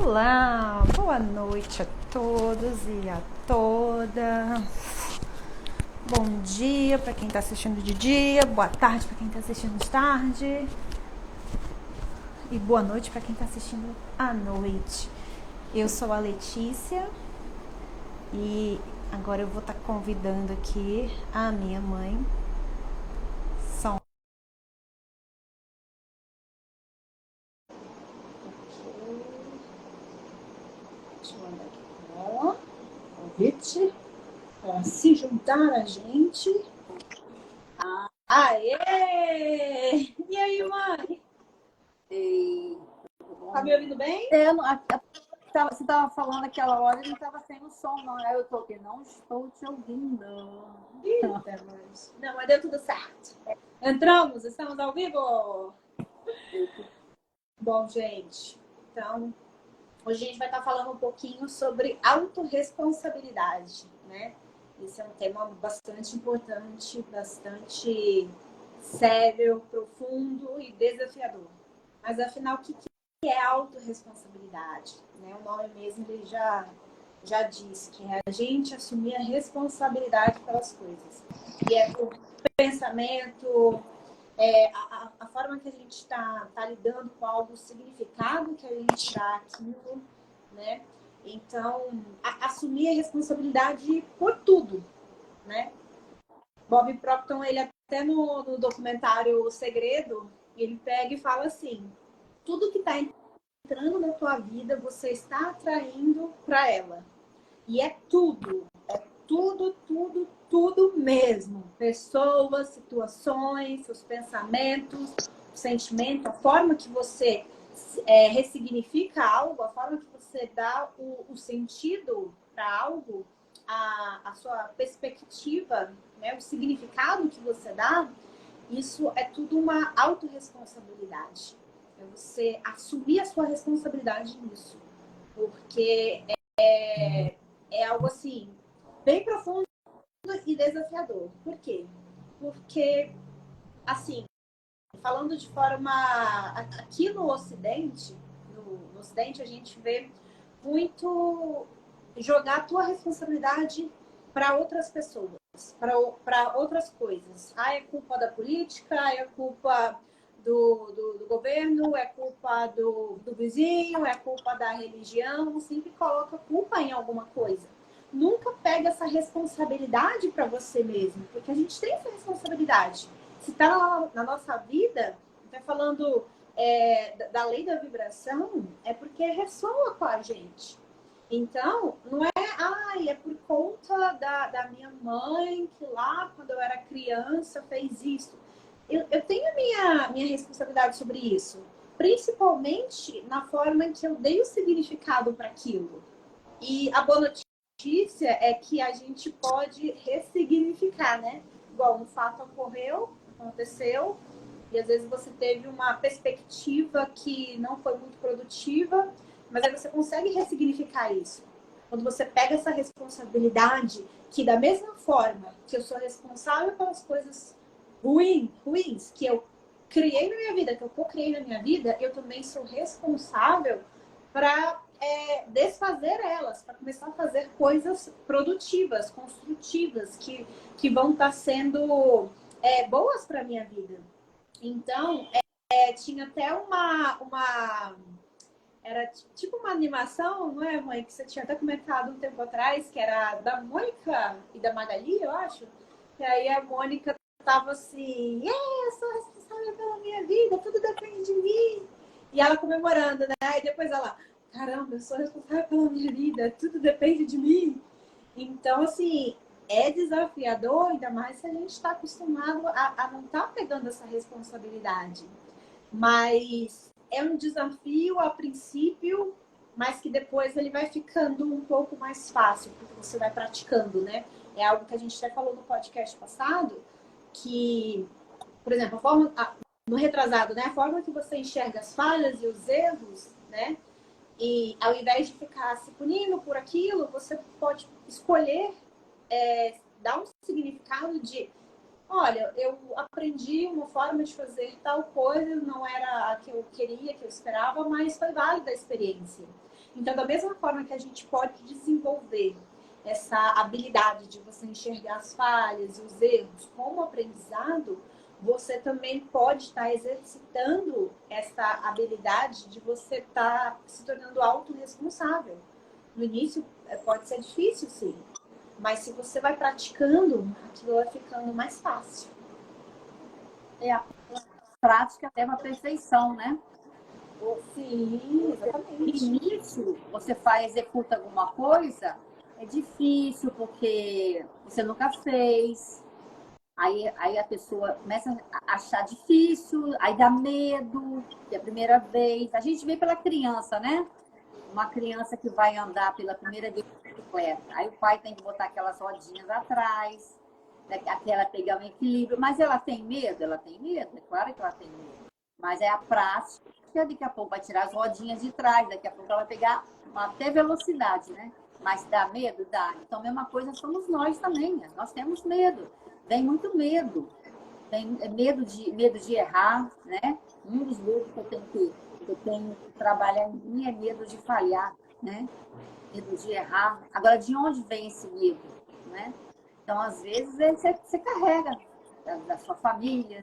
Olá, boa noite a todos e a todas. Bom dia para quem está assistindo de dia, boa tarde para quem está assistindo de tarde e boa noite para quem está assistindo à noite. Eu sou a Letícia e agora eu vou estar convidando aqui a minha mãe. Deixa eu mandar aqui para ela. Convite para se juntar a gente. Aê! E aí, mãe? Ei, tá me ouvindo bem? Você estava falando aquela hora e não estava sendo som, não. Aí eu tô aqui, não estou te ouvindo. Eita, mas... Não, mas deu tudo certo. Entramos? Estamos ao vivo? Bom, gente, então, hoje a gente vai estar falando um pouquinho sobre autorresponsabilidade, né? Esse é um tema bastante importante, bastante sério, profundo e desafiador. Mas, afinal, o que é autorresponsabilidade? Né? O nome mesmo ele já diz que é a gente assumir a responsabilidade pelas coisas. E é por pensamento, a forma que a gente está lidando com algo, o significado que a gente dá àquilo, né? Então, assumir a responsabilidade por tudo, né? Bob Proctor, ele até no documentário O Segredo, ele pega e fala assim, tudo que está entrando na tua vida, você está atraindo para ela. E é tudo, tudo mesmo. Pessoas, situações, seus pensamentos, sentimento, a forma que você ressignifica algo, a forma que você dá o sentido para algo, a sua perspectiva, né, o significado que você dá, isso é tudo uma autorresponsabilidade. É você assumir a sua responsabilidade nisso. Porque é algo assim, bem profundo e desafiador. Por quê? Porque, assim, falando de forma... Aqui no Ocidente, no Ocidente a gente vê muito jogar a tua responsabilidade para outras pessoas, para outras coisas. É culpa da política, é culpa do governo, é culpa do vizinho, é culpa da religião. Sempre coloca culpa em alguma coisa. Nunca pega essa responsabilidade para você mesmo, porque a gente tem essa responsabilidade. Se está na nossa vida, está falando da lei da vibração, é porque ressoa com a gente. Então, não é, é por conta da minha mãe que lá, quando eu era criança, fez isso. Eu tenho a minha responsabilidade sobre isso, principalmente na forma em que eu dei o significado para aquilo. E a boa notícia é que a gente pode ressignificar, né? Igual um fato aconteceu, e às vezes você teve uma perspectiva que não foi muito produtiva, mas aí você consegue ressignificar isso. Quando você pega essa responsabilidade, que da mesma forma que eu sou responsável pelas coisas ruins que eu criei na minha vida, que eu co-criei na minha vida, eu também sou responsável para desfazer elas, para começar a fazer coisas produtivas, construtivas, que vão estar sendo boas para a minha vida. Então, tinha até era tipo uma animação, não é, mãe? Que você tinha até comentado um tempo atrás, que era da Mônica e da Magali, eu acho. E aí a Mônica tava assim, eu sou responsável pela minha vida, tudo depende de mim. E ela comemorando, né? E depois ela, caramba, eu sou responsável pela minha vida, tudo depende de mim. Então, assim, é desafiador, ainda mais se a gente está acostumado a não estar pegando essa responsabilidade. Mas é um desafio a princípio, mas que depois ele vai ficando um pouco mais fácil, porque você vai praticando, né? É algo que a gente até falou no podcast passado, que, por exemplo, no retrasado, né? A forma que você enxerga as falhas e os erros, né? E ao invés de ficar se punindo por aquilo, você pode escolher dar um significado de, olha, eu aprendi uma forma de fazer tal coisa, não era a que eu queria, que eu esperava, mas foi válida a experiência. Então, da mesma forma que a gente pode desenvolver essa habilidade de você enxergar as falhas e os erros como aprendizado, você também pode estar exercitando essa habilidade de você estar se tornando autorresponsável. No início pode ser difícil, sim, mas se você vai praticando, aquilo vai ficando mais fácil. A prática leva à perfeição, né? Sim, No exatamente. início, você executa alguma coisa, é difícil porque você nunca fez. Aí a pessoa começa a achar difícil, aí dá medo, que é a primeira vez. A gente vê pela criança, né? Uma criança que vai andar pela primeira vez de bicicleta. Aí o pai tem que botar aquelas rodinhas atrás, até ela pegar o equilíbrio. Mas ela tem medo? Ela tem medo, é claro que ela tem medo. Mas é a prática, daqui a pouco vai tirar as rodinhas de trás, daqui a pouco ela vai pegar até velocidade, né? Mas dá medo? Dá. Então, a mesma coisa somos nós também, né? Nós temos medo. Vem muito medo. Tem medo de errar, né? Um dos medos que eu tenho que trabalhar em mim é medo de falhar, né? Medo de errar. Agora, de onde vem esse medo, né? Então, às vezes, você carrega da sua família,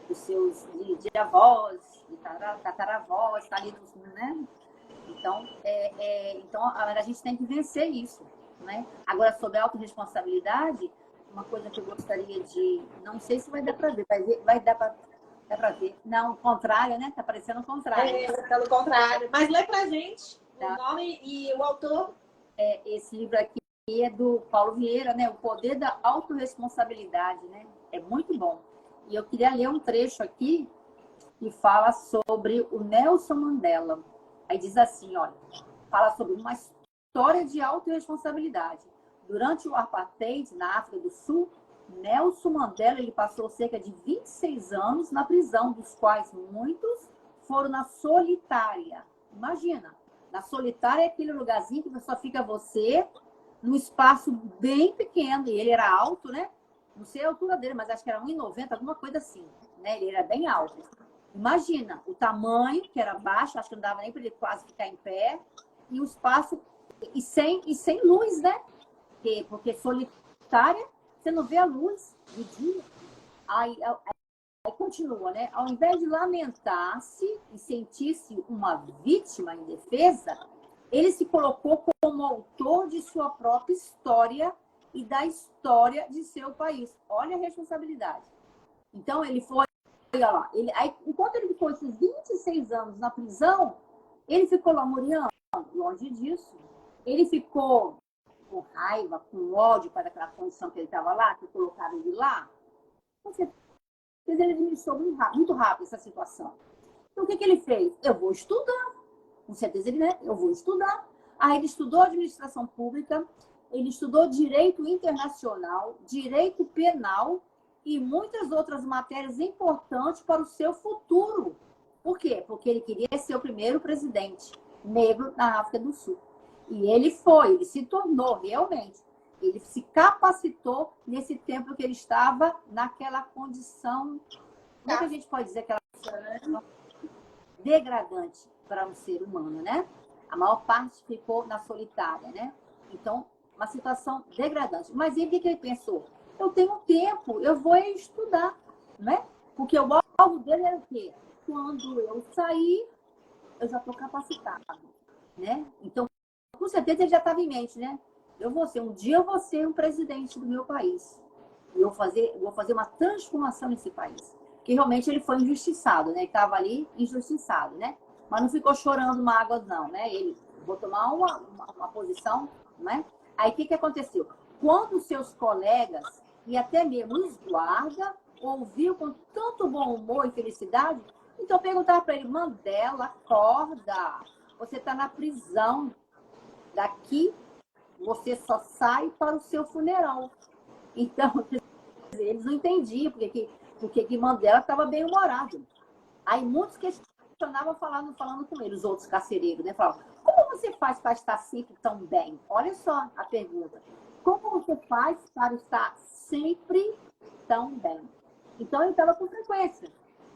dos seus de avós, de tataravós, tá ali, né? Então, então, a gente tem que vencer isso, né? Agora, sobre a autorresponsabilidade, uma coisa que eu gostaria de... Não sei se vai dar para ver, vai dar para ver. Não, o contrário, né? Tá parecendo o contrário. Pelo contrário. Mas lê pra gente Tá. o nome e o autor. Esse livro aqui é do Paulo Vieira, né? O Poder da Autorresponsabilidade, né? É muito bom. E eu queria ler um trecho aqui que fala sobre o Nelson Mandela. Aí diz assim, olha, fala sobre uma história de autorresponsabilidade. Durante o apartheid na África do Sul, Nelson Mandela ele passou cerca de 26 anos na prisão, dos quais muitos foram na solitária. Imagina, na solitária é aquele lugarzinho que só fica você num espaço bem pequeno. E ele era alto, né? Não sei a altura dele, mas acho que era 1,90, alguma coisa assim, né? Ele era bem alto. Imagina o tamanho, que era baixo, acho que não dava nem para ele quase ficar em pé, e o espaço, e sem luz, né? Porque solitária, você não vê a luz do dia. Aí continua, né? Ao invés de lamentar-se e sentir-se uma vítima indefesa, ele se colocou como autor de sua própria história e da história de seu país. Olha a responsabilidade. Então, ele foi, olha lá, aí, enquanto ele ficou esses 26 anos na prisão, ele ficou lamuriando, longe disso. Ele ficou com raiva, com ódio para aquela condição que ele estava lá, que colocaram ele lá. Com certeza ele administrou muito rápido essa situação. Então, o que ele fez? Eu vou estudar. Com certeza ele, né? Eu vou estudar. Aí ele estudou administração pública, ele estudou direito internacional, direito penal e muitas outras matérias importantes para o seu futuro. Por quê? Porque ele queria ser o primeiro presidente negro na África do Sul. E ele se tornou realmente. Ele se capacitou nesse tempo que ele estava naquela condição, como é que a gente pode dizer, aquela condição degradante para um ser humano, né? A maior parte ficou na solitária, né? Então, uma situação degradante. Mas ele, o que ele pensou? Eu tenho tempo, eu vou estudar, né? Porque o alvo dele era o quê? Quando eu sair, eu já estou capacitado, né? Então, com certeza ele já estava em mente, né? Um dia eu vou ser um presidente do meu país. E eu vou fazer uma transformação nesse país. Que realmente ele foi injustiçado, né? Ele estava ali injustiçado, né? Mas não ficou chorando mágoas, não, né? Ele vou tomar uma posição, né? Aí o que aconteceu? Quando seus colegas e até mesmo os guardas ouviu com tanto bom humor e felicidade, então perguntava para ele: Mandela, acorda, você está na prisão, daqui você só sai para o seu funeral. Então, eles não entendiam porque que Mandela estava bem humorado. Aí muitos questionavam falando com ele, os outros carcereiros, né? Falavam: como você faz para estar sempre tão bem? Olha só a pergunta. Como você faz para estar sempre tão bem? Então, ele estava com frequência.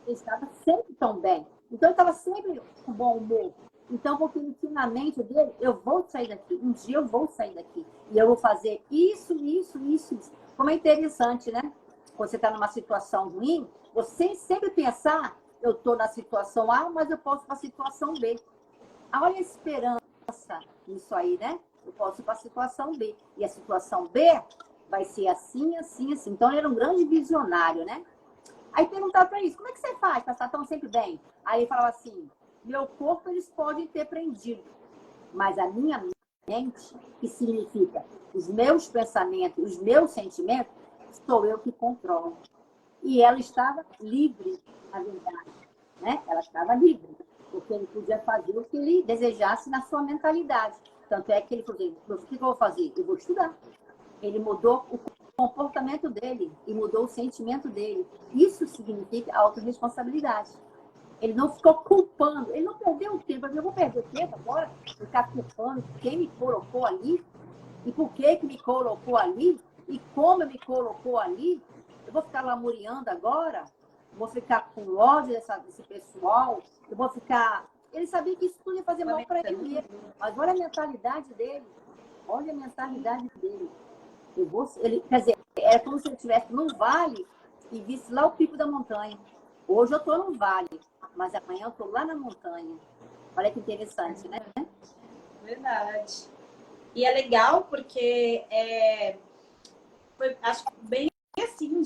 Ele estava sempre tão bem. Então, ele estava sempre com bom humor. Então, porque ele tinha na mente dele, eu vou sair daqui, um dia eu vou sair daqui. E eu vou fazer isso, isso, isso, isso. Como é interessante, né? Quando você está numa situação ruim, você sempre pensar, eu estou na situação A, mas eu posso ir para a situação B. Olha a esperança nisso aí, né? Eu posso ir para a situação B. E a situação B vai ser assim, assim, assim. Então, ele era um grande visionário, né? Aí perguntava para eles, como é que você faz para estar tão sempre bem? Aí ele falava assim, meu corpo eles podem ter prendido, mas a minha mente, que significa os meus pensamentos, os meus sentimentos, sou eu que controlo. E ela estava livre, na verdade, né? Ela estava livre, porque ele podia fazer o que ele desejasse na sua mentalidade. Tanto é que ele falou assim, o que eu vou fazer? Eu vou estudar. Ele mudou o comportamento dele e mudou o sentimento dele. Isso significa autorresponsabilidade. Ele não ficou culpando, ele não perdeu o tempo. Eu vou perder tempo agora, ficar culpando quem me colocou ali e por que me colocou ali e como me colocou ali. Eu vou ficar lamuriando agora, vou ficar com ódio desse pessoal, eu vou ficar. Ele sabia que isso tudo ia fazer mal para ele mesmo. Mas olha a mentalidade dele. Olha a mentalidade dele. Quer dizer, era como se ele estivesse num vale e visse lá o pico da montanha. Hoje eu estou no vale, mas amanhã eu estou lá na montanha. Olha que interessante, né? Verdade. E é legal porque foi, acho que bem assim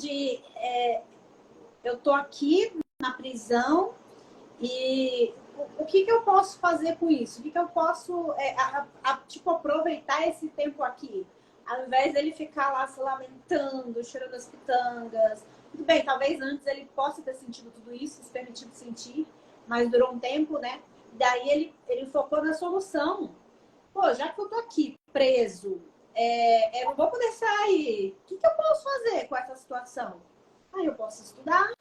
eu tô aqui na prisão e o que eu posso fazer com isso? O que eu posso tipo, aproveitar esse tempo aqui? Ao invés dele ficar lá se lamentando, chorando as pitangas. Tudo bem, talvez antes ele possa ter sentido tudo isso, se permitido sentir, mas durou um tempo, né? Daí ele focou na solução. Pô, já que eu tô aqui preso, eu não vou poder sair. O que eu posso fazer com essa situação? Eu posso estudar.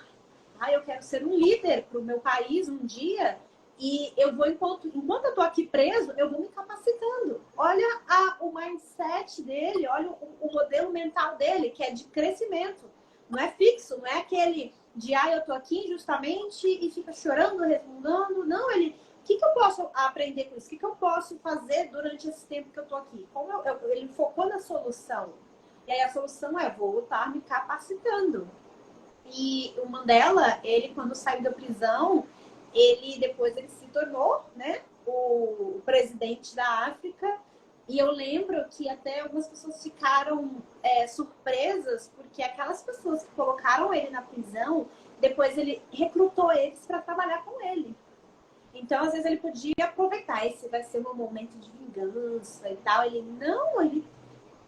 Eu quero ser um líder para o meu país um dia. E eu vou, enquanto eu tô aqui preso, eu vou me capacitando. Olha o mindset dele, olha o modelo mental dele, que é de crescimento. Não é fixo, não é aquele de, eu tô aqui injustamente e fica chorando, resmungando. Não, o que eu posso aprender com isso? O que eu posso fazer durante esse tempo que eu tô aqui? Ele focou na solução. E aí a solução é voltar me capacitando. E o Mandela, ele quando saiu da prisão, depois ele se tornou, né, o presidente da África. E eu lembro que até algumas pessoas ficaram surpresas, porque aquelas pessoas que colocaram ele na prisão, depois ele recrutou eles para trabalhar com ele. Então, às vezes, ele podia aproveitar, esse vai ser um momento de vingança e tal. Ele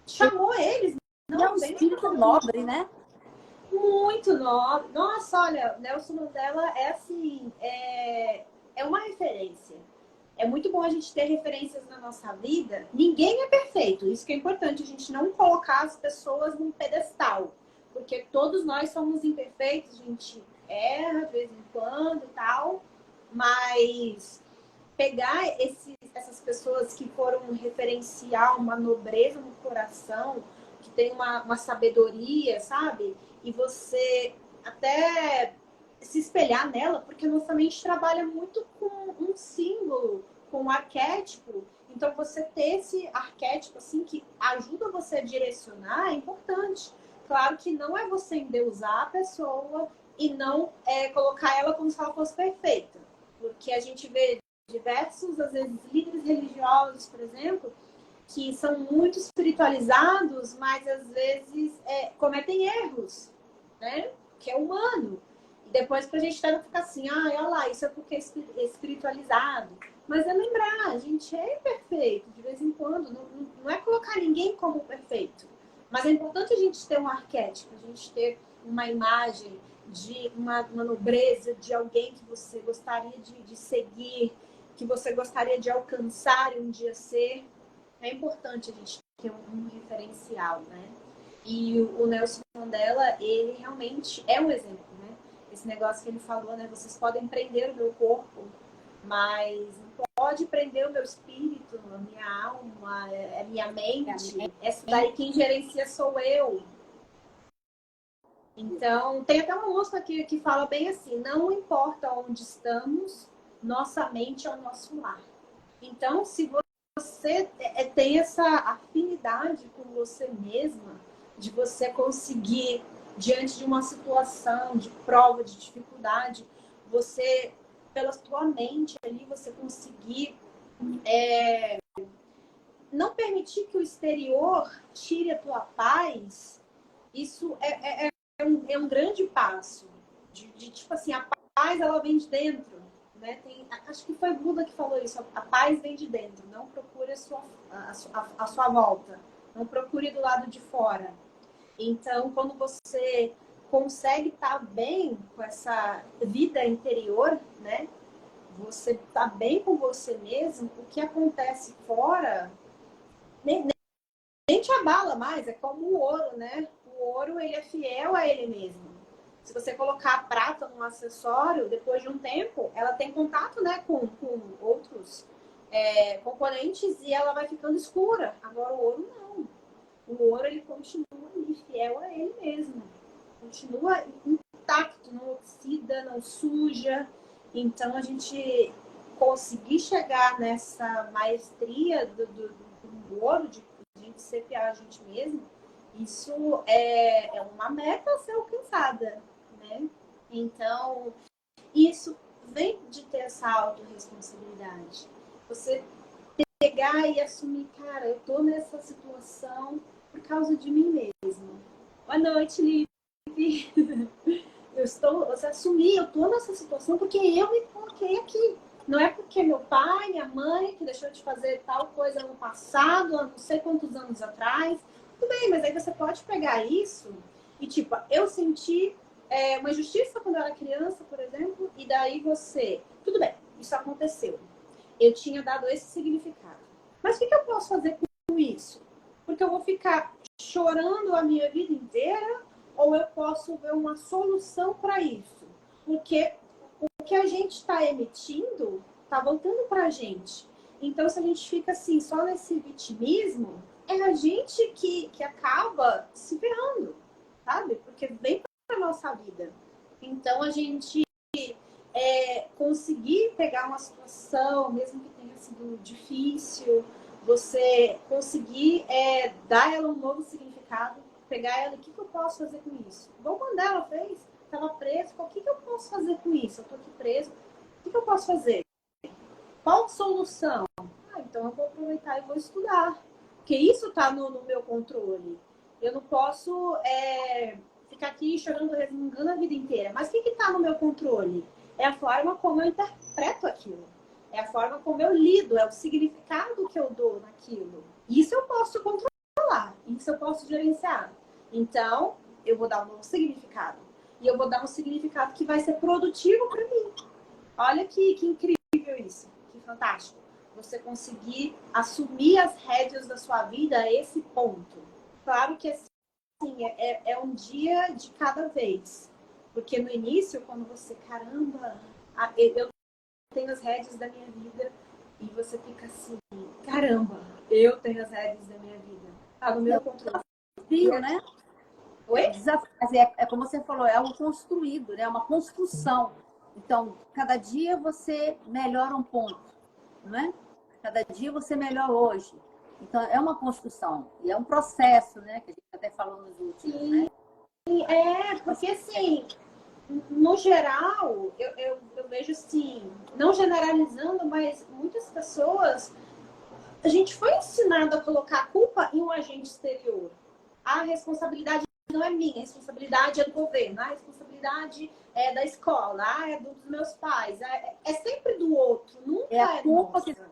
chamou eles. Não, é um espírito nobre, né? Muito nobre. Nossa, olha, Nelson Mandela é assim, é uma referência. É muito bom a gente ter referências na nossa vida. Ninguém é perfeito. Isso que é importante, a gente não colocar as pessoas num pedestal. Porque todos nós somos imperfeitos, a gente erra de vez em quando e tal. Mas pegar essas pessoas que foram um referencial, uma nobreza no coração, que tem uma sabedoria, sabe? E você até se espelhar nela, porque a nossa mente trabalha muito com um símbolo, com um arquétipo. Então, você ter esse arquétipo assim que ajuda você a direcionar é importante. Claro que não é você endeusar a pessoa e não colocar ela como se ela fosse perfeita. Porque a gente vê diversos, às vezes, líderes religiosos, por exemplo, que são muito espiritualizados, mas às vezes cometem erros, né? Que é humano. E depois pra gente não ficar assim, olha lá, isso é porque é espiritualizado. Mas é lembrar, a gente é imperfeito de vez em quando. Não é colocar ninguém como perfeito. Mas é importante a gente ter um arquétipo, a gente ter uma imagem de uma nobreza, de alguém que você gostaria de seguir, que você gostaria de alcançar e um dia ser. É importante a gente ter um referencial, né? E o Nelson Mandela, ele realmente é um exemplo, né? Esse negócio que ele falou, né? Vocês podem prender o meu corpo, mas não pode prender o meu espírito, a minha alma, a minha mente. Essa daí quem gerencia sou eu. Então, tem até uma música que fala bem assim, não importa onde estamos, nossa mente é o nosso lar. Então, se você tem essa afinidade com você mesma, de você conseguir, diante de uma situação de prova, de dificuldade, você, pela sua mente ali, você conseguir não permitir que o exterior tire a tua paz, isso é um grande passo. Tipo assim, a paz, ela vem de dentro. Né? Acho que foi Buda que falou isso. A paz vem de dentro. Não procure a sua volta. Não procure do lado de fora. Então, quando você consegue estar bem com essa vida interior, né? Você está bem com você mesmo, o que acontece fora nem te abala mais. É como o ouro, né? O ouro, ele é fiel a ele mesmo. Se você colocar a prata num acessório, depois de um tempo, ela tem contato, né, com outros componentes e ela vai ficando escura. Agora, o ouro não. O ouro, ele continua ali, fiel a ele mesmo. Continua intacto, não oxida, não suja. Então, a gente conseguir chegar nessa maestria do ouro, de a gente ser fiel a gente mesmo, isso é uma meta a ser alcançada, né? Então, isso vem de ter essa autorresponsabilidade. Você pegar e assumir, cara, eu tô nessa situação por causa de mim mesmo. Boa noite, Liv. Você assumir, eu tô nessa situação porque eu me coloquei aqui. Não é porque meu pai, minha mãe, que deixou de fazer tal coisa no passado, há não sei quantos anos atrás. Tudo bem, mas aí você pode pegar isso e, tipo, eu senti uma injustiça quando eu era criança, por exemplo, e daí você... Tudo bem, isso aconteceu. Eu tinha dado esse significado. Mas o que eu posso fazer com isso? Porque eu vou ficar chorando a minha vida inteira ou eu posso ver uma solução para isso? Porque o que a gente está emitindo está voltando para a gente. Então, se a gente fica assim, só nesse vitimismo, é a gente que acaba se ferrando, sabe? Porque vem para a nossa vida. Então, a gente conseguir pegar uma situação, mesmo que tenha sido difícil, você conseguir dar ela um novo significado, pegar ela, o que eu posso fazer com isso? Igual quando ela fez, estava preso, o que eu posso fazer com isso? Eu estou aqui preso, o que eu posso fazer? Qual solução? Então eu vou aproveitar e vou estudar, porque isso está no meu controle. Eu não posso ficar aqui chorando, resmungando a vida inteira. Mas o que está no meu controle? É a forma como eu interpreto aquilo. É a forma como eu lido, é o significado que eu dou naquilo. Isso eu posso controlar, isso eu posso gerenciar. Então, eu vou dar um novo significado. E eu vou dar um significado que vai ser produtivo para mim. Olha que incrível isso, que fantástico. Você conseguir assumir as rédeas da sua vida a esse ponto. Claro que assim, é um dia de cada vez. Porque no início, quando você, caramba, eu tenho as rédeas da minha vida, e você fica assim, caramba, eu tenho as rédeas da minha vida. Tá no meu controle. Desafio, né? Oi? É como você falou, é algo construído, né? É uma construção. Então, cada dia você melhora um ponto, não é? Cada dia você melhora hoje. Então, é uma construção. E é um processo, né? Que a gente até falou nos últimos, né? Porque assim, no geral, eu vejo assim, não generalizando, mas muitas pessoas, a gente foi ensinado a colocar a culpa em um agente exterior. A responsabilidade não é minha, a responsabilidade é do governo, a responsabilidade é da escola, é dos meus pais, é sempre do outro, nunca é a culpa nossa. Que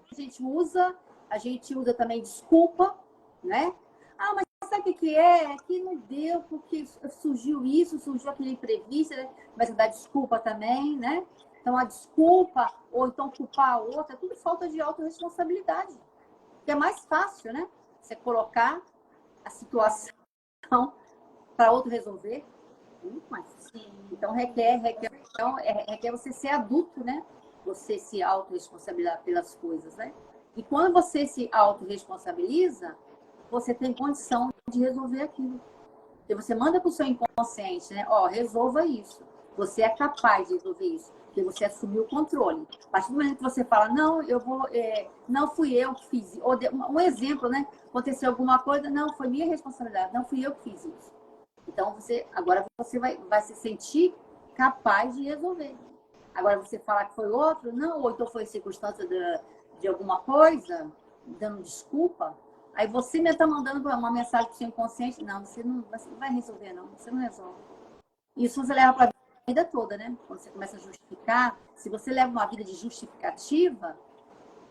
a gente usa também desculpa, né? Ah, mas sabe o que é? É que não deu porque surgiu isso, surgiu aquele imprevisto, né? Mas dá desculpa também, né? Então a desculpa, ou então culpar a outra, é tudo falta de autorresponsabilidade. Que é mais fácil, né? Você colocar a situação para outro resolver, muito mais. Então requer você ser adulto, né? Você se autorresponsabilizar pelas coisas, né? E quando você se autorresponsabiliza, você tem condição de resolver aquilo. E você manda para o seu inconsciente, né? Ó, resolva isso. Você é capaz de resolver isso. Porque você assumiu o controle. A partir do momento que você fala, não, não fui eu que fiz. Ou um exemplo, né? Aconteceu alguma coisa, não, foi minha responsabilidade, não fui eu que fiz isso. Então, agora você vai se sentir capaz de resolver. Agora, você falar que foi outro, não, ou então foi circunstância de alguma coisa, dando desculpa, aí você mesmo está mandando uma mensagem para o seu inconsciente, não, você não vai resolver, não, você não resolve. Isso você leva para a vida toda, né? Quando você começa a justificar, se você leva uma vida de justificativa,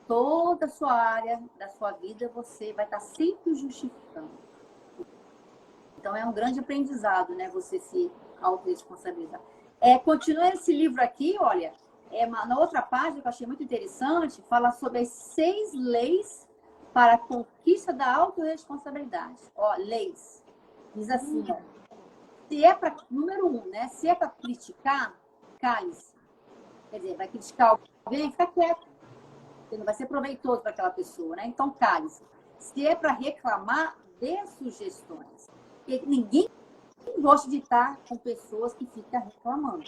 toda a sua área da sua vida você vai estar sempre justificando. Então é um grande aprendizado, né? Você se autorresponsabilizar. Continua esse livro aqui, olha, na outra página que eu achei muito interessante, fala sobre as 6 leis para a conquista da autorresponsabilidade. Ó, leis. Diz assim, ó. Se é para, número 1, né? Se é para criticar, cale-se. Quer dizer, vai criticar alguém, fica quieto. Porque não vai ser proveitoso para aquela pessoa, né? Então, cale-se. Se é para reclamar, dê sugestões. Porque ninguém gosta de estar com pessoas que ficam reclamando.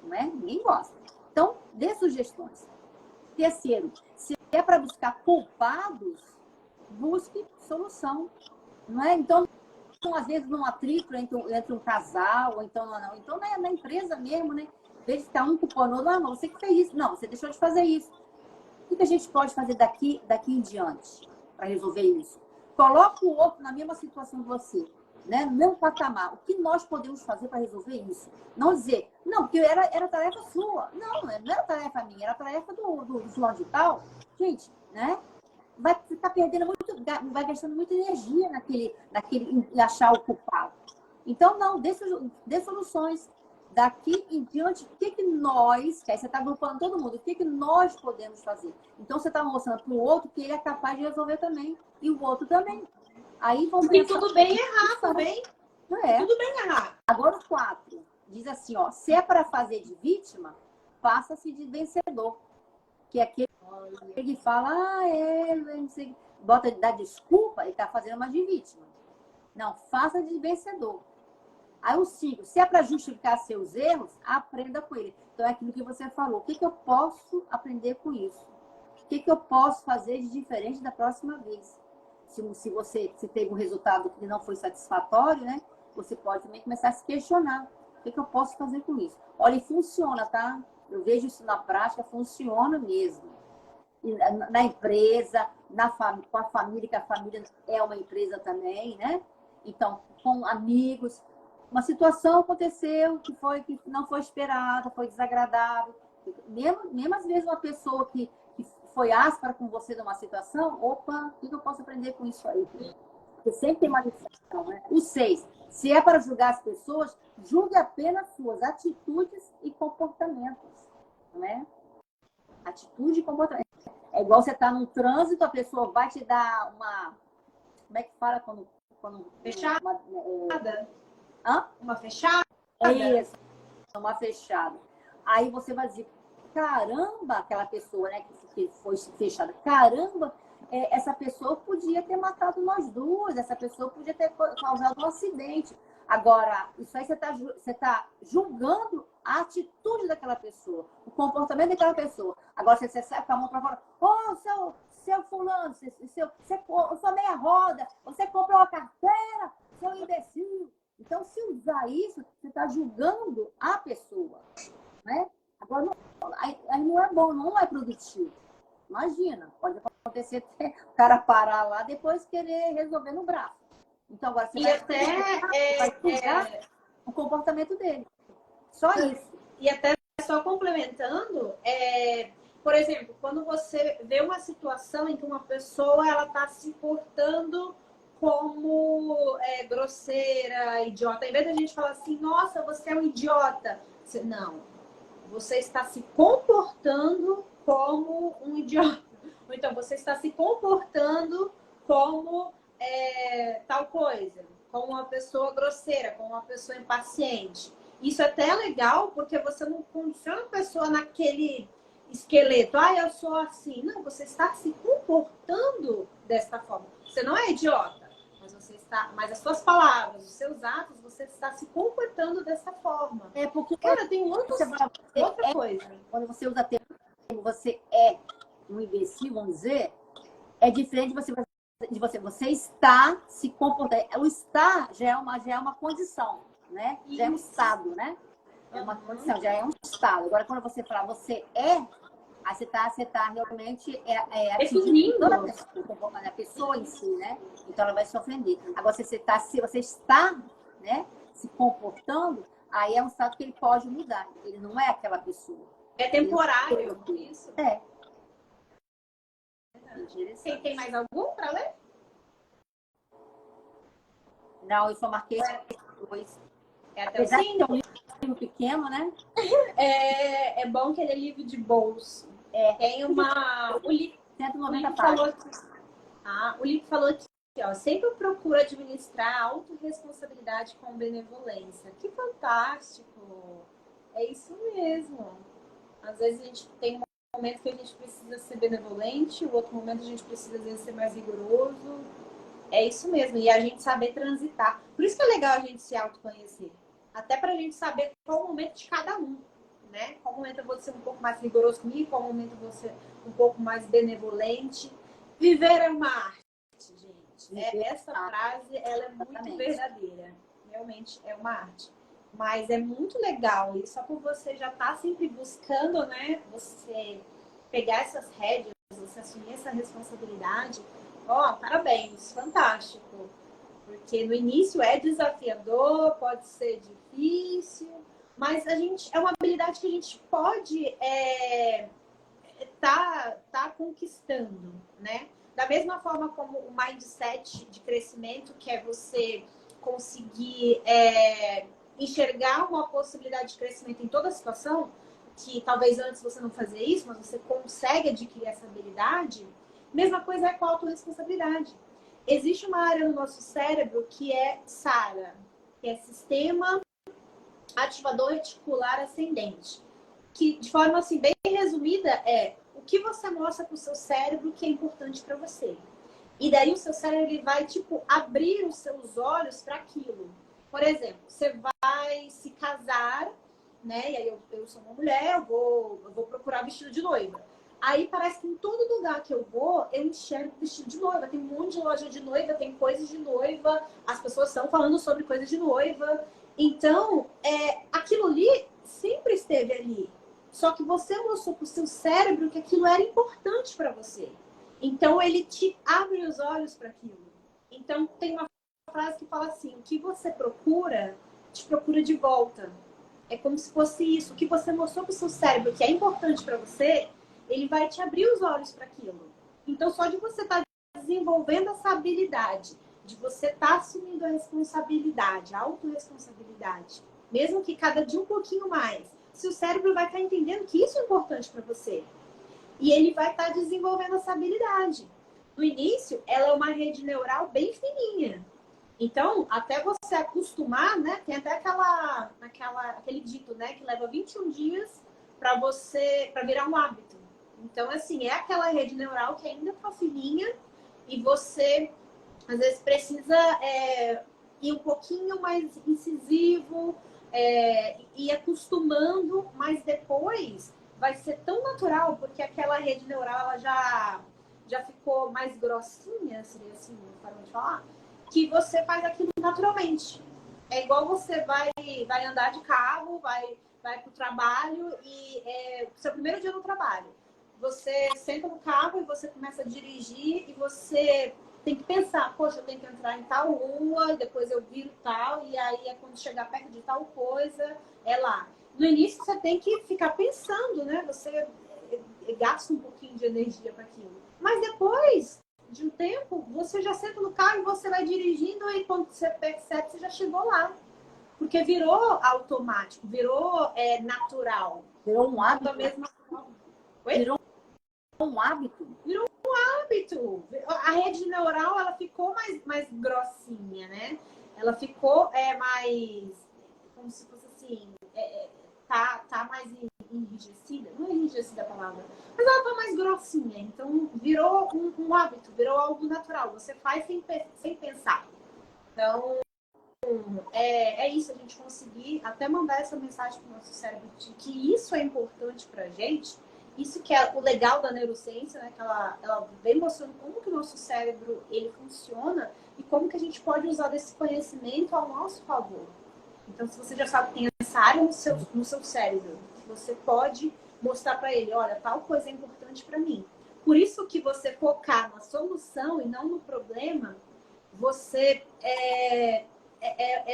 Não é? Ninguém gosta. Então, dê sugestões. Terceiro, se é para buscar culpados, busque solução. Não é? Então, às vezes, num atrito entre um casal, ou então na empresa mesmo, né? Em vez de ficar um culpando o outro, não, você que fez isso. Não, você deixou de fazer isso. O que a gente pode fazer daqui em diante para resolver isso? Coloque o outro na mesma situação que você, né? No mesmo patamar. O que nós podemos fazer para resolver isso? Não dizer, não, porque era tarefa sua. Não era tarefa minha, era tarefa do fulano de tal. Gente, né? Vai ficar perdendo vai gastando muita energia naquele em achar o culpado. Então, não, dê soluções. Daqui em diante, o que nós, que aí você está agrupando todo mundo, o que nós podemos fazer? Então, você está mostrando para o outro que ele é capaz de resolver também. E o outro também. Aí vamos pensar... E tudo bem errar também. Tudo bem errar. Agora o 4. Diz assim, ó, se é para fazer de vítima, faça-se de vencedor. Que é aquele que fala, dá desculpa, ele está fazendo uma de vítima. Não, faça de vencedor. Aí o 5, se é para justificar seus erros, aprenda com ele. Então é aquilo que você falou. O que eu posso aprender com isso? O que eu posso fazer de diferente da próxima vez? Se você teve um resultado que não foi satisfatório, né? Você pode também começar a se questionar. O que eu posso fazer com isso? Olha, e funciona, tá? Eu vejo isso na prática, funciona mesmo. E na empresa, com a família, que a família é uma empresa também, né? Então, com amigos. Uma situação aconteceu que não foi esperada, foi desagradável. Mesmo às vezes uma pessoa que foi áspera com você numa situação, opa, o que eu posso aprender com isso aí? Porque sempre tem uma lição, né? O 6, se é para julgar as pessoas, julgue apenas suas atitudes e comportamentos, não é? Atitude e comportamento. É igual você estar num trânsito, a pessoa vai te dar uma... Como é que fala quando fechada? Uma fechada? Isso, uma fechada. Aí você vai dizer, caramba, aquela pessoa, né, que foi fechada, caramba, essa pessoa podia ter matado nós duas, essa pessoa podia ter causado um acidente. Agora, isso aí você tá julgando a atitude daquela pessoa, o comportamento daquela pessoa. Agora você sai com a mão para fora, seu fulano, sua meia roda, você comprou uma carteira, seu imbecil. Então, se usar isso, você está julgando a pessoa, né? Agora, aí não é bom, não é produtivo. Imagina, pode acontecer o cara parar lá depois querer resolver no braço. Então, agora você vai julgar o comportamento dele. Só isso. E até só complementando, por exemplo, quando você vê uma situação em que uma pessoa está se portando como grosseira, idiota. Em vez da gente falar assim, nossa, você é um idiota. Não, você está se comportando como um idiota. Ou então, você está se comportando como tal coisa. Como uma pessoa grosseira, como uma pessoa impaciente. Isso até é legal, porque você não condiciona a pessoa naquele esqueleto. Eu sou assim. Não, você está se comportando desta forma. Você não é idiota. Mas você está está, mas as suas palavras, os seus atos, você está se comportando dessa forma. É porque, Cara, tem você fala, você outra coisa. quando você usa termo, você é um imbecil, vamos dizer, é diferente você está se comportando. O estar já é uma condição, né? Já é um estado, né? É uma condição, já é um estado. Agora, quando você fala você é, aí você tá realmente atingindo toda a pessoa em si, né? Então ela vai se ofender. Agora, se você está, né, se comportando, aí é um estado que ele pode mudar. Ele não é aquela pessoa. É temporário, isso. É. Tem mais algum para ler? Não, eu só marquei dois. É até o Apesar de 5. ter um livro pequeno, né? É bom que ele é livro de bolso. Tem uma... O livro 190 falou páginas. o livro falou que ó, sempre procura administrar a autorresponsabilidade com benevolência. Que fantástico! É isso mesmo. Às vezes a gente tem um momento que a gente precisa ser benevolente, o outro momento a gente precisa, às vezes, ser mais rigoroso. É isso mesmo. E a gente saber transitar. Por isso que é legal a gente se autoconhecer. Até para a gente saber qual o momento de cada um. Né? Qual momento eu vou ser um pouco mais rigoroso comigo, qual momento eu vou ser um pouco mais benevolente. Viver é uma arte, gente. Essa frase, ela é muito verdadeira. Realmente é uma arte. Mas é muito legal. E só por você já estar sempre buscando, né? Você pegar essas rédeas, você assumir essa responsabilidade. Ó, parabéns, fantástico. Porque no início é desafiador, pode ser difícil, mas é uma habilidade que a gente pode tá conquistando, né? Da mesma forma como o mindset de crescimento, que é você conseguir enxergar uma possibilidade de crescimento em toda situação, que talvez antes você não fazia isso, mas você consegue adquirir essa habilidade. Mesma coisa é com a autorresponsabilidade. Existe uma área no nosso cérebro que é SARA, que é Sistema Ativador Reticular Ascendente, que de forma assim bem resumida é o que você mostra para o seu cérebro que é importante para você. E daí o seu cérebro ele vai tipo abrir os seus olhos para aquilo. Por exemplo, você vai se casar, né? E aí eu sou uma mulher, eu vou procurar vestido de noiva. Aí parece que em todo lugar que eu vou, eu enxergo vestido de noiva. Tem um monte de loja de noiva, tem coisas de noiva, as pessoas estão falando sobre coisas de noiva. Então, aquilo ali sempre esteve ali. Só que você mostrou para o seu cérebro que aquilo era importante para você. Então, ele te abre os olhos para aquilo. Então, tem uma frase que fala assim, o que você procura, te procura de volta. É como se fosse isso. O que você mostrou para o seu cérebro que é importante para você, ele vai te abrir os olhos para aquilo. Então, só de você estar desenvolvendo essa habilidade, de você estar assumindo a responsabilidade, a autorresponsabilidade, mesmo que cada dia um pouquinho mais, se o cérebro vai estar entendendo que isso é importante para você. E ele vai estar desenvolvendo essa habilidade. No início, ela é uma rede neural bem fininha. Então, até você acostumar, né? Tem até aquele dito, né? Que leva 21 dias para virar um hábito. Então, assim, é aquela rede neural que ainda tá fininha e você, às vezes, precisa ir um pouquinho mais incisivo, ir acostumando, mas depois vai ser tão natural, porque aquela rede neural ela já ficou mais grossinha, seria assim, para de falar, que você faz aquilo naturalmente. É igual você vai andar de carro, vai para o trabalho e seu primeiro dia no trabalho. Você senta no carro e você começa a dirigir e você tem que pensar, poxa, eu tenho que entrar em tal rua, depois eu viro tal, e aí é quando chegar perto de tal coisa, é lá. No início você tem que ficar pensando, né? Você gasta um pouquinho de energia para aquilo. Mas depois de um tempo, você já senta no carro e você vai dirigindo e quando você percebe, você já chegou lá. Porque virou automático, virou natural. Virou um hábito. Da mesma forma. Oi? Virou um hábito. Virou um hábito. A rede neural, ela ficou mais grossinha, né? Ela ficou mais, como se fosse assim, tá mais enrijecida. Não é enrijecida a palavra, mas ela tá mais grossinha. Então, virou um hábito, virou algo natural. Você faz sem pensar. Então, é isso, a gente conseguir até mandar essa mensagem para o nosso cérebro de que isso é importante para a gente. Isso que é o legal da neurociência, né? Que ela vem mostrando como que o nosso cérebro ele funciona e como que a gente pode usar desse conhecimento ao nosso favor. Então, se você já sabe que tem essa área no seu cérebro, você pode mostrar para ele, olha, tal coisa é importante para mim. Por isso que você focar na solução e não no problema, você é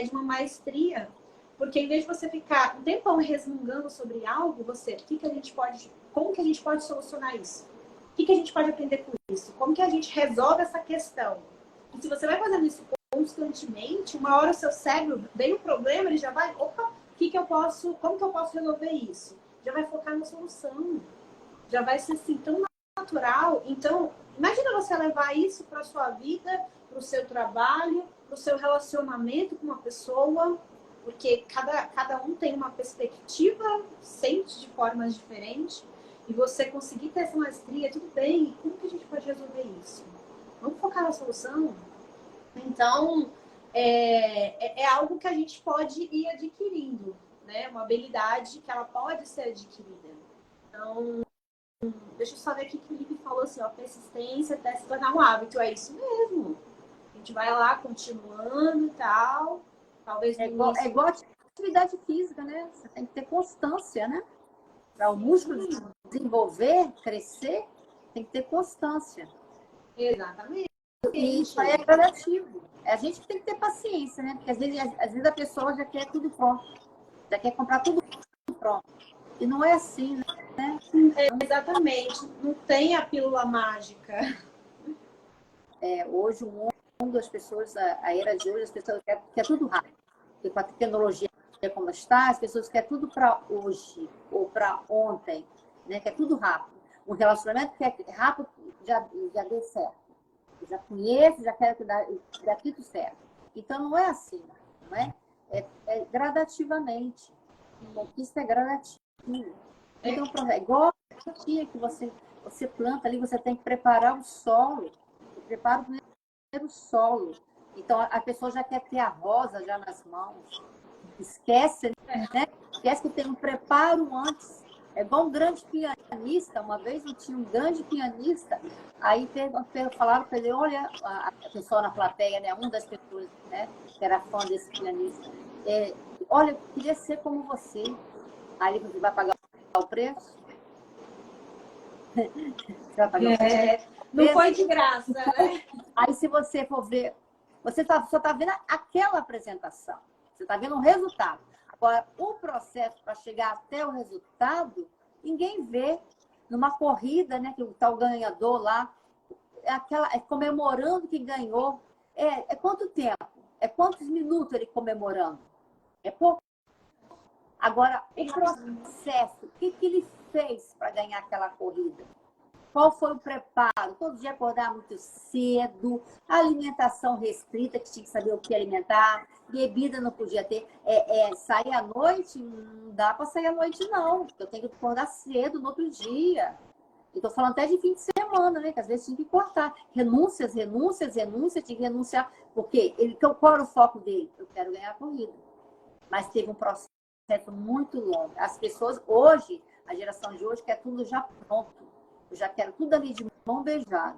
de uma maestria. Porque em vez de você ficar um tempão resmungando sobre algo, como que a gente pode solucionar isso? O que a gente pode aprender com isso? Como que a gente resolve essa questão? E se você vai fazendo isso constantemente, uma hora o seu cérebro vem um problema, ele já vai, opa, como que eu posso resolver isso? Já vai focar na solução. Já vai ser assim tão natural. Então, imagina você levar isso para a sua vida, para o seu trabalho, para o seu relacionamento com uma pessoa, porque cada um tem uma perspectiva, sente de formas diferentes, e você conseguir ter essa maestria, tudo bem, como que a gente pode resolver isso? Vamos focar na solução? Então, é algo que a gente pode ir adquirindo, né? Uma habilidade que ela pode ser adquirida. Então, deixa eu só ver aqui que o Felipe falou assim, ó, persistência até se tornar um hábito. É isso mesmo. A gente vai lá continuando e tal. Talvez é igual atividade física, né? Você tem que ter constância, né? Para o músculo desenvolver, crescer, tem que ter constância. Exatamente. E isso aí é gradativo. A gente tem que ter paciência, né? Porque às vezes a pessoa já quer tudo pronto. Já quer comprar tudo pronto. E não é assim, né? Exatamente. Não tem a pílula mágica. Hoje o mundo, as pessoas, a era de hoje, as pessoas querem tudo rápido. Porque com a tecnologia como está, as pessoas querem tudo para hoje ou para ontem, né? Quer tudo rápido. Um relacionamento que é rápido já deu certo. Eu já conheço, já quero que dá tudo certo. Então não é assim, não é? É gradativamente. Conquista é gradativo. Então, igual a tia que você planta ali, você tem que preparar o solo. Prepara o primeiro solo. Então, a pessoa já quer ter a rosa já nas mãos. Esquece, né? Esquece que tem um preparo antes. É igual um grande pianista. Uma vez eu tinha um grande pianista, aí falaram para ele, olha, a pessoa na plateia, né? Uma das pessoas, né, que era fã desse pianista, olha, eu queria ser como você. Aí ele falou, vai pagar o preço? Você vai pagar o preço? Não foi de graça, né? Aí se você for ver, você só está vendo aquela apresentação. Você está vendo o resultado. Agora, o processo para chegar até o resultado, ninguém vê. Numa corrida, né, que está o ganhador lá, comemorando que ganhou. É quanto tempo? É quantos minutos ele comemorando? É pouco. Agora, o processo, o que ele fez para ganhar aquela corrida? Qual foi o preparo? Todo dia acordar muito cedo, alimentação restrita, que tinha que saber o que alimentar, bebida não podia ter. Sair à noite, não dá para sair à noite, não. Eu tenho que acordar cedo no outro dia. Estou falando até de fim de semana, né? Que às vezes tinha que cortar. Renúncias, tinha que renunciar. Porque qual era o foco dele? Eu quero ganhar a corrida. Mas teve um processo muito longo. As pessoas, hoje, a geração de hoje, quer tudo já pronto. Eu já quero tudo ali de mão beijada.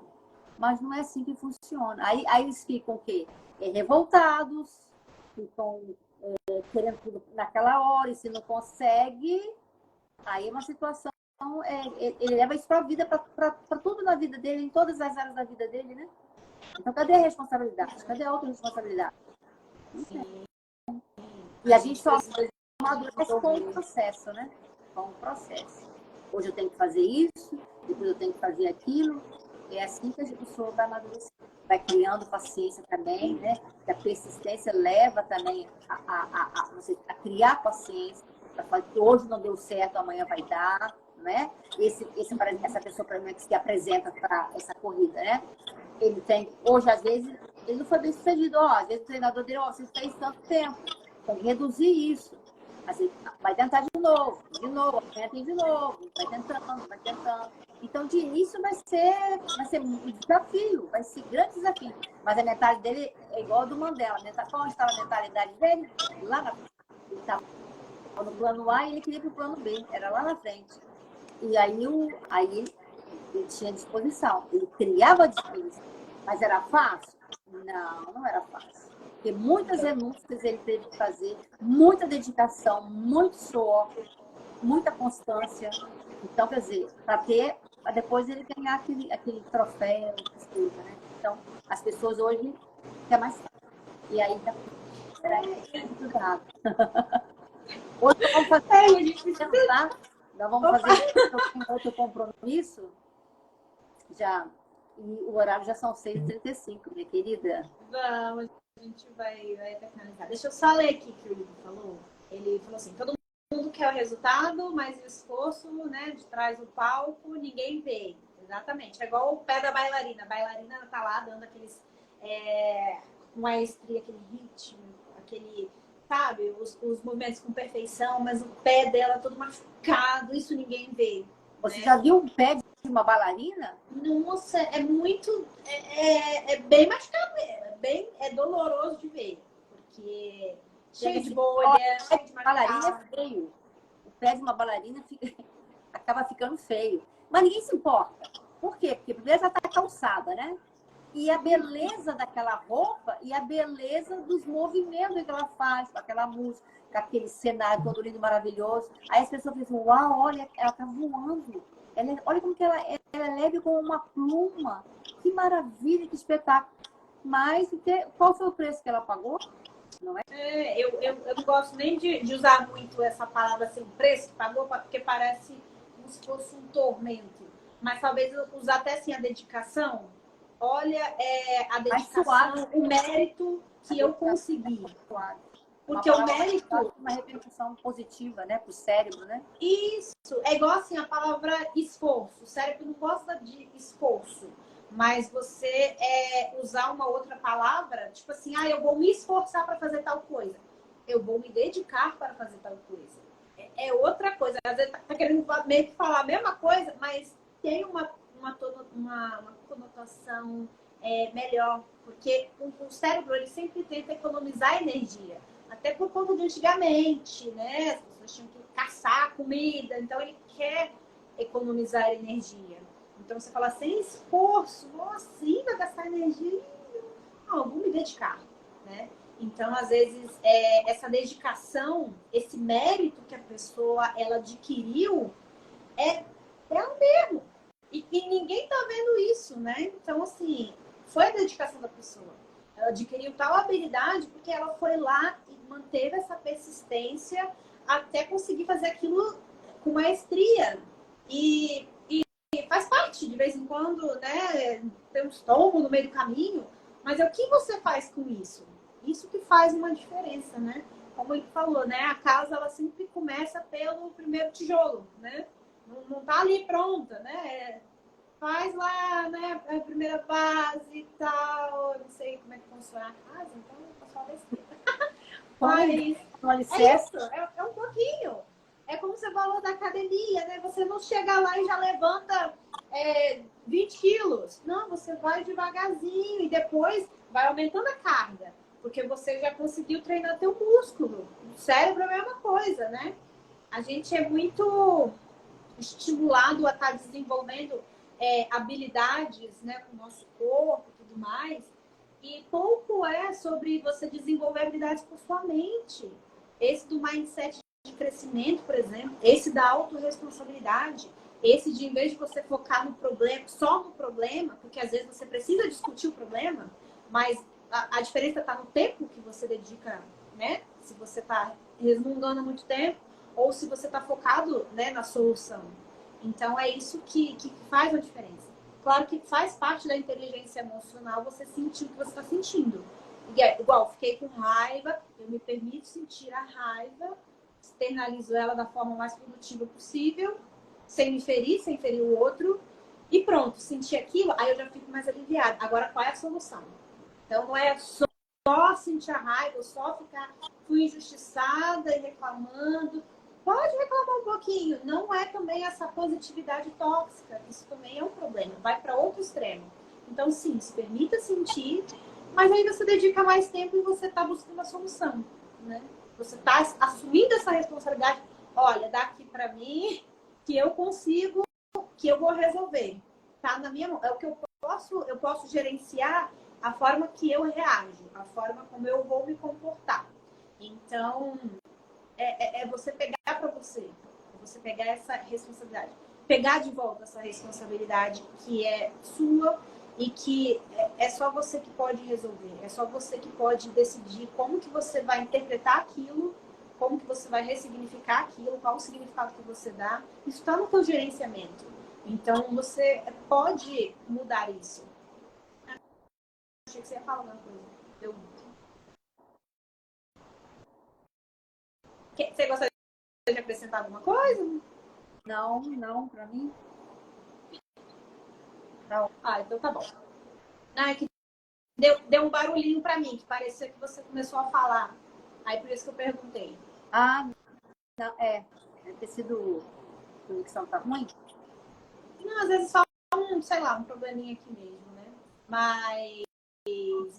Mas não é assim que funciona. Aí eles ficam o quê? Revoltados, ficam querendo tudo naquela hora, e se não consegue, aí é uma situação. Ele leva isso para a vida, para tudo na vida dele, em todas as áreas da vida dele, né? Então, cadê a responsabilidade? Cadê a autorresponsabilidade? Sim. E a gente só amadurece com o processo, né? Com o processo. Hoje eu tenho que fazer isso, depois eu tenho que fazer aquilo. É assim que a pessoa vai amadurecer. Vai criando paciência também, né? Porque a persistência leva também a criar paciência. Para falar que hoje não deu certo, amanhã vai dar, né? Essa pessoa, para mim, que se apresenta para essa corrida, né? Ele tem, hoje, às vezes, ele não foi bem sucedido. Às vezes o treinador dele, você fez tanto tempo. Tem que reduzir isso. Assim, vai tentar de novo, tenta de novo, vai tentando. Então, de início vai ser um desafio, vai ser grande desafio. Mas a mentalidade dele é igual a do Mandela. Qual estava a mentalidade dele? Lá na frente. Ele estava no plano A e ele queria para o plano B, era lá na frente. E aí ele tinha disposição, ele criava disposição. Mas era fácil? Não era fácil. Porque muitas renúncias ele teve que fazer, muita dedicação, muito suor, muita constância. Então, quer dizer, para depois ele ganhar aquele troféu, coisa, né? Então, as pessoas hoje querem mais fácil. E aí era muito dado. Hoje nós vamos fazer nós vamos fazer outro compromisso já. E o horário já são 6h35, minha querida. Vamos, a gente vai até finalizar. Deixa eu só ler aqui o que o Igor falou. Ele falou assim, todo mundo quer o resultado, mas o esforço, né, de trás do palco, ninguém vê. Exatamente. É igual o pé da bailarina. A bailarina tá lá dando aqueles... maestria, aquele ritmo, aquele... Sabe? Os movimentos com perfeição, mas o pé dela todo machucado. Isso ninguém vê. Você já viu o pé de uma bailarina? Nossa, é muito... É bem machucado mesmo. É doloroso de ver. Porque cheio de bolha, cheio de bailarina é feio. O pé de uma bailarina acaba ficando feio. Mas ninguém se importa. Por quê? Porque primeiro já está calçada, né? E a beleza daquela roupa e a beleza dos movimentos que ela faz, com aquela música, com aquele cenário todo lindo, maravilhoso. Aí as pessoas pensam, uau, olha, ela está voando. Olha como que ela é leve como uma pluma. Que maravilha, que espetáculo. Mas qual foi o preço que ela pagou? Não é? Eu não gosto nem de usar muito essa palavra assim, preço que pagou, porque parece como se fosse um tormento. Mas talvez eu usar até assim a dedicação. Olha, a dedicação, o mérito que eu consegui. Porque o mérito... Uma repercussão positiva, né? Para o cérebro, né? Isso. É igual assim a palavra esforço. O cérebro não gosta de esforço. Mas você usar uma outra palavra, tipo assim, eu vou me esforçar para fazer tal coisa. Eu vou me dedicar para fazer tal coisa. É outra coisa. Às vezes tá querendo meio que falar a mesma coisa, mas tem uma conotação melhor. Porque o cérebro, ele sempre tenta economizar energia. Até por conta de antigamente, né? As pessoas tinham que caçar comida. Então, ele quer economizar energia. Então, você fala sem esforço, nossa, sim, vai gastar energia. Não, vou me dedicar, né? Então, às vezes, essa dedicação, esse mérito que a pessoa ela adquiriu, é ela mesmo. E ninguém tá vendo isso, né? Então, assim, foi a dedicação da pessoa. Ela adquiriu tal habilidade porque ela foi lá e manteve essa persistência até conseguir fazer aquilo com maestria. E faz parte, de vez em quando, né? Tem um tombo no meio do caminho. Mas o que você faz com isso? Isso que faz uma diferença, né? Como ele falou, né? A casa, ela sempre começa pelo primeiro tijolo, né? Não tá ali pronta, né? Faz lá, né? A primeira base e tal. Eu não sei como é que funciona a casa, então eu posso falar besteira. Mas é isso, é um pouquinho. É como você falou da academia, né? Você não chega lá e já levanta 20 quilos. Não, você vai devagarzinho e depois vai aumentando a carga. Porque você já conseguiu treinar teu músculo. O cérebro é a mesma coisa, né? A gente é muito estimulado a estar desenvolvendo habilidades, né, com o nosso corpo e tudo mais. E pouco sobre você desenvolver habilidades com sua mente. Esse do mindset de crescimento, por exemplo, esse da autorresponsabilidade, esse de, em vez de você focar no problema, só no problema, porque às vezes você precisa discutir o problema, mas a diferença está no tempo que você dedica, né? Se você está resmungando muito tempo ou se você está focado, né, na solução. Então, é isso que faz a diferença. Claro que faz parte da inteligência emocional você sentir o que você está sentindo. Igual, fiquei com raiva, eu me permito sentir a raiva, externalizo ela da forma mais produtiva possível, sem me ferir, sem ferir o outro, e pronto, senti aquilo, aí eu já fico mais aliviada. Agora, qual é a solução? Então, não é só só sentir a raiva, ou só ficar, fui injustiçada e reclamando. Pode reclamar um pouquinho, não é também essa positividade tóxica, isso também é um problema, vai para outro extremo. Então, sim, se permita sentir, mas aí você dedica mais tempo e você está buscando a solução, né? Você está assumindo essa responsabilidade. Olha, daqui para mim, que eu consigo, que eu vou resolver. Tá na minha mão. É o que eu posso gerenciar a forma que eu reajo, a forma como eu vou me comportar. Então, é você pegar para você, você pegar essa responsabilidade, pegar de volta essa responsabilidade que é sua e que é só você que pode resolver, é só você que pode decidir como que você vai interpretar aquilo, como que você vai ressignificar aquilo, qual o significado que você dá. Isso está no teu gerenciamento. Então, você pode mudar isso. Achei que você ia falar alguma coisa. Você gostaria de acrescentar alguma coisa? Não, para mim. Não. Ah, então tá bom. Ah, é que deu um barulhinho para mim, que parecia que você começou a falar. Aí por isso que eu perguntei. Ah, não, deve ter sido a conexão tá ruim. Não, às vezes só sei lá, um probleminha aqui mesmo, né? Mas,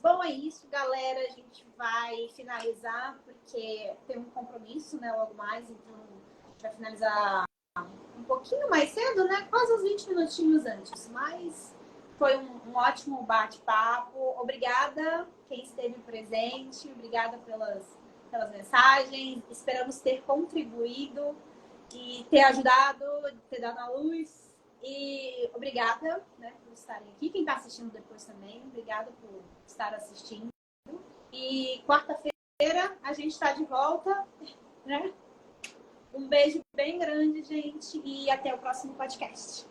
bom, é isso, galera. A gente vai finalizar, porque tem um compromisso, né, logo mais. Então, a gente vai finalizar um pouquinho mais cedo, né? Quase uns 20 minutinhos antes. Mas foi um ótimo bate-papo. Obrigada quem esteve presente. Obrigada pelas mensagens. Esperamos ter contribuído e ter ajudado, ter dado a luz. E obrigada, né, por estarem aqui. Quem está assistindo depois também, obrigada por estar assistindo. E quarta-feira a gente está de volta, né? Um beijo bem grande, gente, e até o próximo podcast.